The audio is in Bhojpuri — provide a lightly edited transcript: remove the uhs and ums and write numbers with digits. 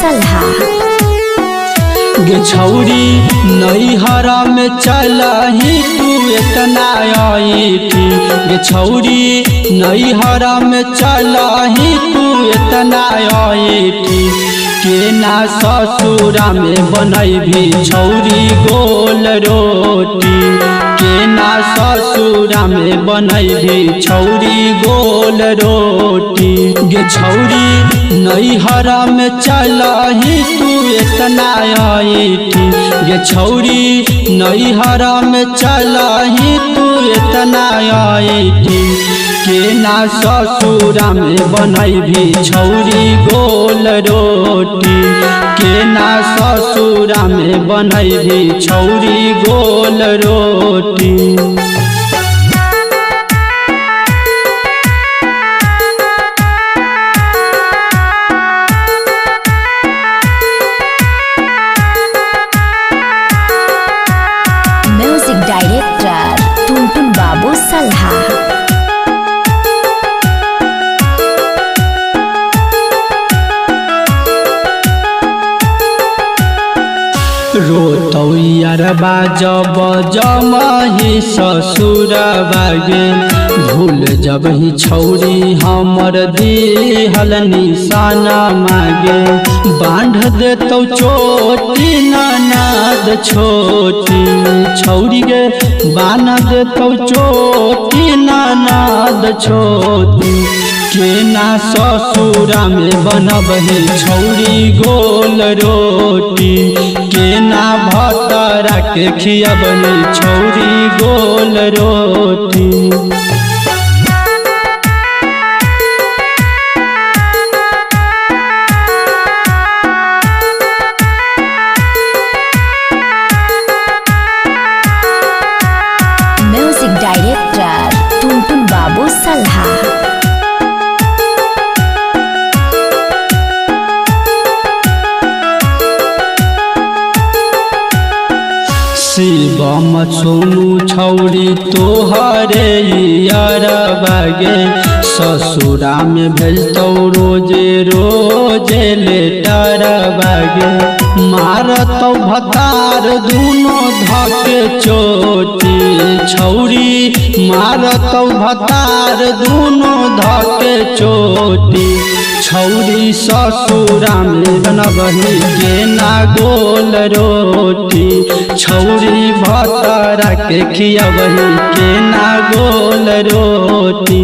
सल्हा। गे छौरी नैहरा में चलही तू इतना आईठी। गे छौरी नैहरा में चलही तू इतना आईठी। के ना ससुरा में बनैभी छौरी गोल रोटी। के ना ससुरा में बनैभी छौरी गोल रोटी। गे छौरी नैहरा में चलही तू इतना आईठी। गे छौरी नैहरा में चलही तू इतना आईठी। के ना ससुरा में बनैभी छौरी गोल रोटी। के ना ससुरा में बनैभी छौरी गोल रोटी। म्यूजिक डायरेक्टर टुनटुन बाबू सल्हा। रोतौ यारबा जब जमही ससुर बागे। भूल जब ही छौरी हमर दिहल निशाना मागे। बांध देतौ चोटी ननद छोटी। छौरी गे बांध देतौ चोटी ननद छोटी। के ना ससुरा में बनबही छौरी गोल रोटी। के ना भतरा के खियबही छौरी गोल रोटी। म्यूजिक डायरेक्टर टुनटुन बाबू सल्हा। शिवम सोनू छौरी तोहरे यार बागे। ससुरा में भेजतौ रोजे रोजे लेटर बागे। मारतौ भतार दुनो धके चोटी। छौरी मारतौ भतार दुनो धके चोटी। छौरी ससुरा में बनबही के ना गोल रोटी। छौरी भतरा के खियबही के ना गोल रोटी।